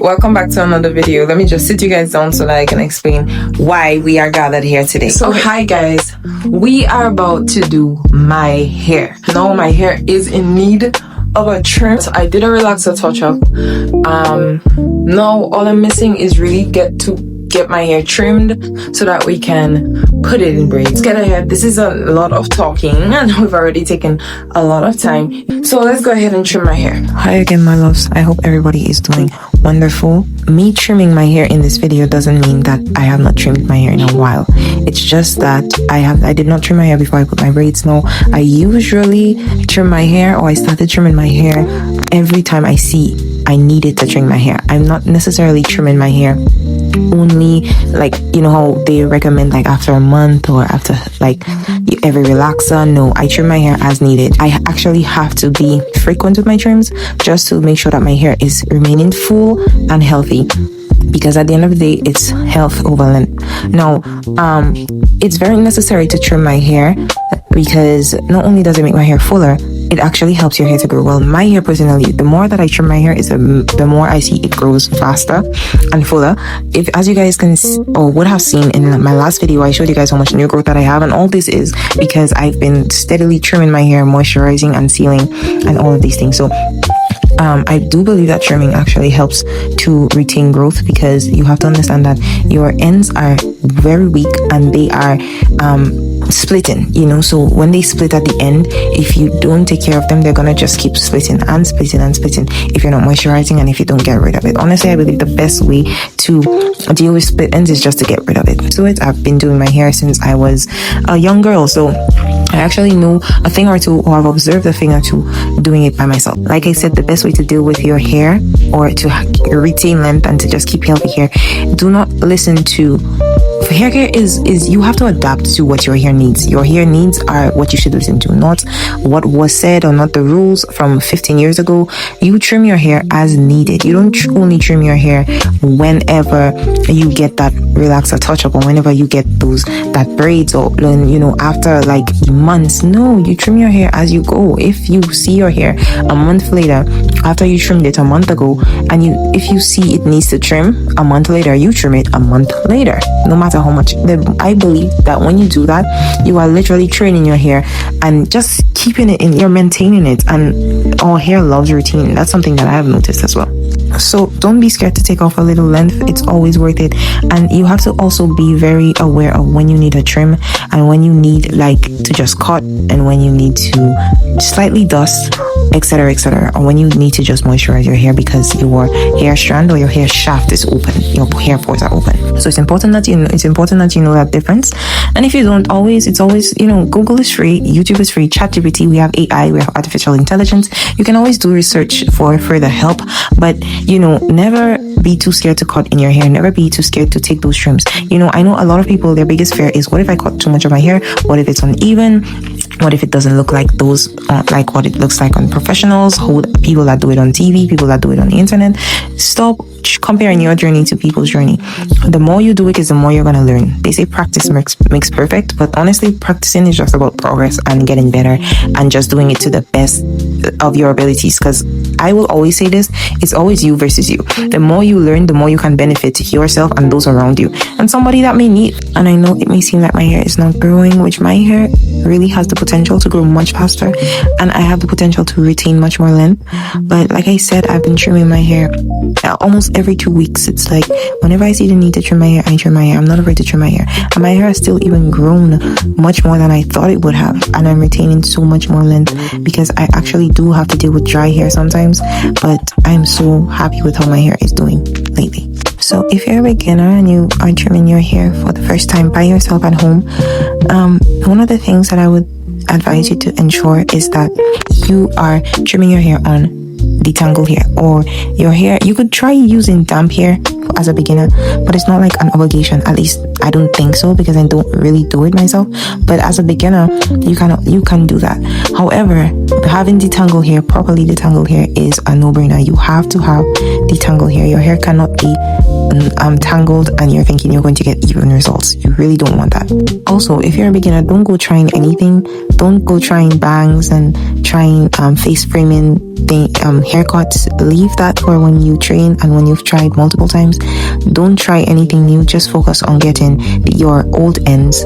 Welcome back to another video. Let me just sit you guys down so that I can explain why we are gathered here today. So hi guys, we are about to do my hair. Now my hair is in need of a trim. So I did a relaxer touch up. Now all I'm missing is really get my hair trimmed so that we can put it in braids. Let's get ahead. This is a lot of talking and we've already taken a lot of time. So let's go ahead and trim my hair. Hi again, my loves. I hope everybody is doing wonderful. Me trimming my hair in this video doesn't mean that I have not trimmed my hair in a while. It's just that I did not trim my hair before I put my braids. No, I usually trim my hair, or I started trimming my hair every time I see I needed to trim my hair. I'm not necessarily trimming my hair only, like, you know how they recommend, like after a month or after like every relaxer. No, I trim my hair as needed. I actually have to be frequent with my trims just to make sure that my hair is remaining full and healthy, because at the end of the day, it's health over length. Now it's very necessary to trim my hair, because not only does it make my hair fuller, it actually helps your hair to grow. Well, my hair personally, the more that I trim my hair, is the more I see it grows faster and fuller. If, as you guys can or would have seen in my last video, I showed you guys how much new growth that I have, and all this is because I've been steadily trimming my hair, moisturizing and sealing and all of these things. So I do believe that trimming actually helps to retain growth, because you have to understand that your ends are very weak and they are splitting, you know. So when they split at the end, if you don't take care of them, they're gonna just keep splitting and splitting and splitting if you're not moisturizing and if you don't get rid of it. Honestly, I believe the best way to deal with split ends is just to get rid of it. So I've been doing my hair since I was a young girl, so I actually know a thing or two, or I've observed a thing or two doing it by myself. Like I said, the best way to deal with your hair, or to retain length and to just keep healthy hair, do not listen to hair care is you have to adapt to what your hair needs. Your hair needs are what you should listen to, not what was said or not the rules from 15 years ago. You trim your hair as needed. You don't only trim your hair whenever you get that relaxer touch up, or whenever you get that braids, or, you know, after like months. No, you trim your hair as you go. If you see your hair a month later after you trimmed it a month ago, and if you see it needs to trim a month later, you trim it a month later, no matter how much. I believe that when you do that, you are literally training your hair and just keeping it in, you're maintaining it. And our hair loves routine. That's something that I have noticed as well. So don't be scared to take off a little length. It's always worth it. And you have to also be very aware of when you need a trim, and when you need like to just cut, and when you need to slightly dust, etc., etc., or when you need to just moisturize your hair because your hair strand or your hair shaft is open, your hair pores are open. So it's important that you know that difference. And if you don't, it's always, you know, Google is free, YouTube is free, ChatGPT, we have AI, we have artificial intelligence. You can always do research for further help, but you know, never be too scared to cut in your hair. Never be too scared to take those trims. You know, I know a lot of people, their biggest fear is, what if I cut too much of my hair? What if it's uneven? What if it doesn't look like those, like what it looks like on professionals, people that do it on TV, people that do it on the internet? Stop comparing your journey to people's journey. The more you do it, is the more you're going to learn. They say practice makes perfect, but honestly, practicing is just about progress and getting better and just doing it to the best of your abilities. Because I will always say this, it's always you versus you. The more you learn, the more you can benefit yourself and those around you, and somebody that may need. And I know it may seem like my hair is not growing, which my hair really has the potential to grow much faster, and I have the potential to retain much more length. But like I said, I've been trimming my hair almost every 2 weeks. It's like whenever I see the need to trim my hair, I trim my hair. I'm not afraid to trim my hair, and my hair has still even grown much more than I thought it would have, and I'm retaining so much more length, because I actually do have to deal with dry hair sometimes, but I'm so happy with how my hair is doing lately. So if you're a beginner and you are trimming your hair for the first time by yourself at home, one of the things that I would advise you to ensure is that you are trimming your hair on detangle hair, or your hair. You could try using damp hair as a beginner, but it's not like an obligation. At least I don't think so, because I don't really do it myself. But as a beginner, you can do that. However, having detangle hair, properly detangled hair, is a no-brainer. You have to have detangle hair. Your hair cannot be tangled and you're thinking you're going to get even results. You really don't want that. Also, if you're a beginner, don't go trying anything. Don't go trying bangs and trying face framing haircuts. Leave that for when you train and when you've tried multiple times. Don't try anything new. Just focus on getting your old ends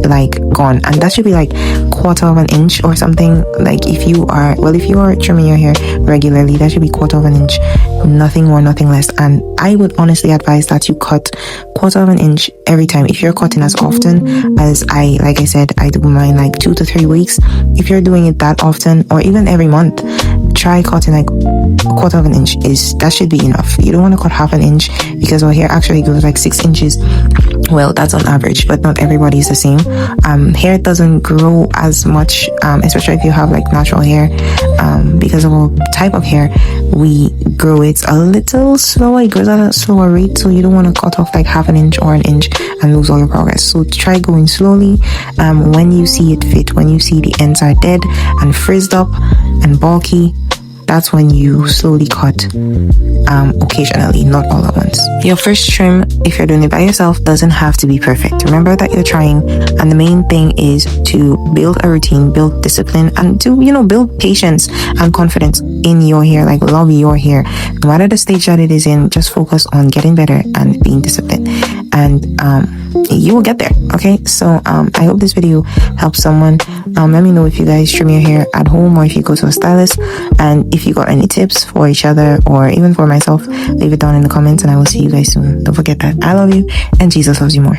like gone, and that should be like 1/4 of an inch or something. Like if you are trimming your hair regularly, that should be 1/4 of an inch, nothing more, nothing less. And I would honestly advise that you cut 1/4 of an inch every time. If you're cutting as often as I said, I do mine like 2 to 3 weeks. If you're doing it that often, or even every month, try cutting like 1/4 of an inch. That should be enough. You don't want to cut 1/2 inch because our hair actually goes like 6 inches. Well, that's on average, but not everybody is the same. Hair doesn't grow as much, especially if you have like natural hair, because of our type of hair, we grow it a little slower. It grows at a slower rate, so you don't want to cut off like 1/2 inch or an inch and lose all your progress. So try going slowly. When you see it fit, when you see the ends are dead and frizzed up and bulky, that's when you slowly cut, occasionally, not all at once. Your first trim, if you're doing it by yourself, doesn't have to be perfect. Remember that you're trying, and the main thing is to build a routine, build discipline, and to, build patience and confidence in your hair. Like, love your hair. No matter the stage that it is in, just focus on getting better and being disciplined. And you will get there. Okay, so I hope this video helps someone. Let me know if you guys trim your hair at home or if you go to a stylist, and if you got any tips for each other or even for myself, leave it down in the comments, and I will see you guys soon. Don't forget that I love you and Jesus loves you more.